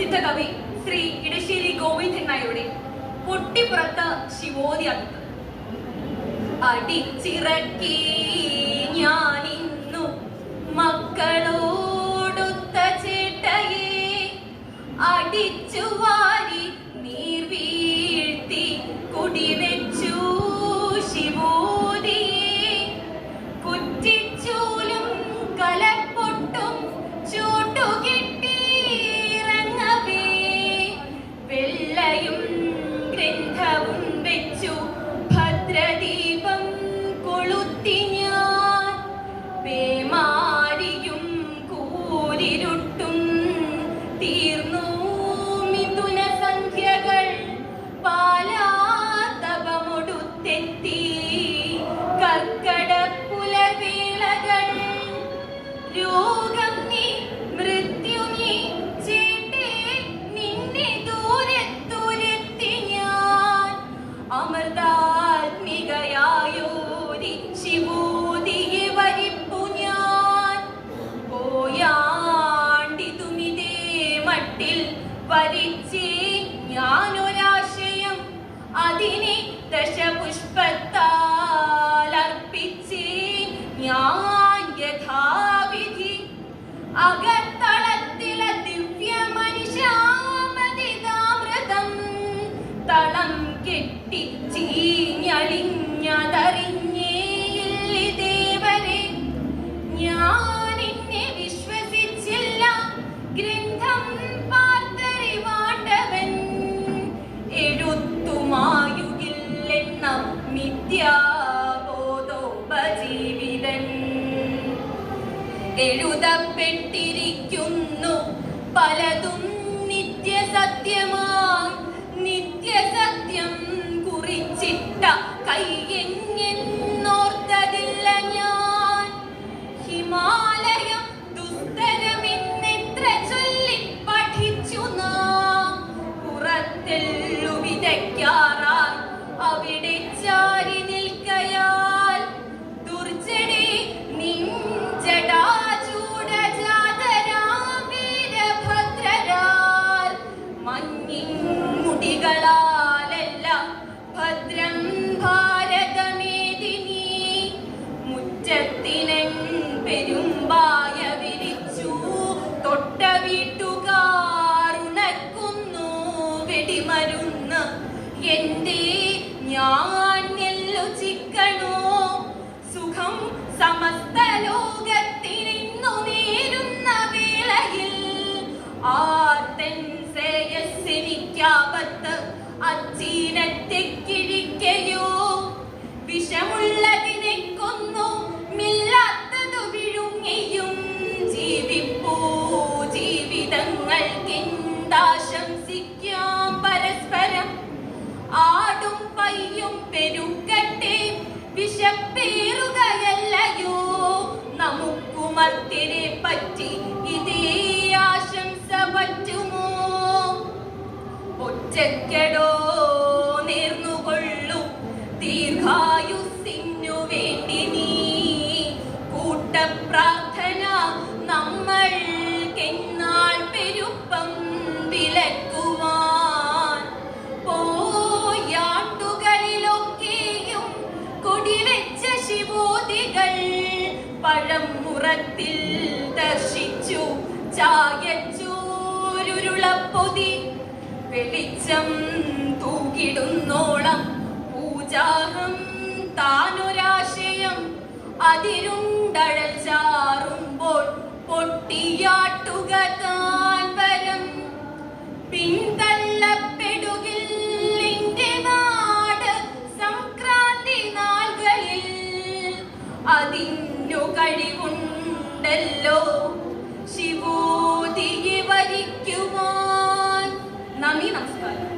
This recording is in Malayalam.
പ്രസിദ്ധ കവി ശ്രീ ഇടശ്ശേരി ഗോവിന്ദൻ നായരുടെ പൊട്ടിപ്പുറത്ത ശിവോതി അടുത്ത് അടിച്ചിറക്കി ഞാനിന്നു മക്കളോടൊത്ത ചേട്ടയെ അടിച്ചു വാരി നീർ വീഴ്ത്തി കുടിവെച്ചു ശിവോതിയെ കുറ്റിച്ചൂലും കലപ്പൊട്ടും ചൂട്ടുകിട്ടിയിറങ്ങവേ വെള്ളയും ഗ്രന്ഥവും വെച്ചു ഭദ്രദീപം കൊളുത്തി ഞാൻ പേമാരിയും കൂരിരുട്ടും തീർന്നു മിഥുന സന്ധ്യകൾ പാലാതപമൊടുത്തെത്തി കർക്കട പുലർവേളകൾ രോഗം നീ മൃത്യു നീ ചേട്ടേ നിന്നെ ദൂരത്തുരത്തി ഞാൻ അമൃതാത്മികയായോരി ശിവോതിയെ വരിപ്പു ഞാൻ പോയാണ്ടിതുമിതേ മട്ടിൽ വരിച്ചേ ഞാനൊരാശയം അതിനെ ദശപുഷ്പത്താലർപ്പിച്ചേ ഞാൻ യഥാവിധി അകത്തളത്തിലെ ദിവ്യ മനുഷ്യാമൃതം തളം കെട്ടി ചീഞ്ഞളിഞ്ഞതറിഞ്ഞേയില്ലി ദേവരെ ഞാൻ എന്നെ വിശ്വസിച്ചില്ല ഗ്രന്ഥം പാർത്തറിവാണ്ടവൻ എഴുത്തുമായുകില്ലെന്ന മിഥ്യാബോധോപജീവിതൻ എഴുതപ്പെട്ടിരിക്കുന്നു പലതും നിത്യസത്യമായി നിത്യസത്യം കുറിച്ചിട്ട കയ്യെന്നോർത്തതില്ല ഞാൻ ഹിമാലയം ദുസ്തരമെന്നെത്ര ചൊല്ലി പഠിച്ചു നാം പുറത്തെല്ലു വിതയ്ക്കാറായി അവിടെ ചാരി നിൽക്കയാൽ ദുർജടേ നിൻ ജടാചൂടജാതരാവീരഭദ്രരാൽ മഞ്ഞിൻ മുടികളാലെല്ലാം ഭദ്രം ഭാരതമേദിനി മുറ്റത്തിനൻ പെരുമ്പായ വിരിച്ചു തൊട്ട വീട്ടുകാറുണക്കുന്നു വെടിമരുന്ന് എന്തേ ഞാൻ നെല്ലു ചിക്കണോ സുഖം സമസ്ത ലോകത്തിനിന്നു നേരുന്ന വേളയിൽ ആർത്തൻ ശ്രേയസ്സെനിക്കാപത്ത് അച്ചീനത്തെ കിഴിക്കയോ വിഷമുള്ളതിനെ കൊന്നു മില്ലാത്തതു വിഴുങ്ങിയും ജീവിപ്പൂ ജീവിതങ്ങൾക്കെന്താശംസിക്കാം പരസ്പരം ആടും പയ്യും പെരുക്കട്ടെ വിശപ്പേറുകയല്ലയോ നമുക്കുമർത്തിനെ പറ്റി ഇതേ ആശംസ പറ്റുമോ ഒറ്റക്കെടോ നേർന്നുകൊള്ളു ദീർഘായുസ്സിനു വേണ്ടി നീ കൂട്ടപ്രാർത്ഥന നമ്മൾക്കെന്നാൾ പെരുപ്പം വിലക്കുവാൻ പോയാണ്ടുകളിലൊക്കെയും കൊടിവെച്ച ശിവോതികൾ പഴം മുറത്തിൽ ദർശിച്ചു ചായച്ചോരുളപ്പൊതി വെളിച്ചം തൂകിടുന്നോളം പൂജാഹം താനൊരാശയം അതിരുണ്ടഴൽ ചാറുമ്പോൾ പൊട്ടിയാട്ടുക താൻ വരം പിന്തള്ളപ്പെടുകിൽ എന്റെ നാട് സംക്രാന്തി നാളുകളിൽ അതിന്നു കഴിവുണ്ടല്ലോ ശിവോതിയെ വരിക്കുവാൻ. നന്ദി, നമസ്കാരം.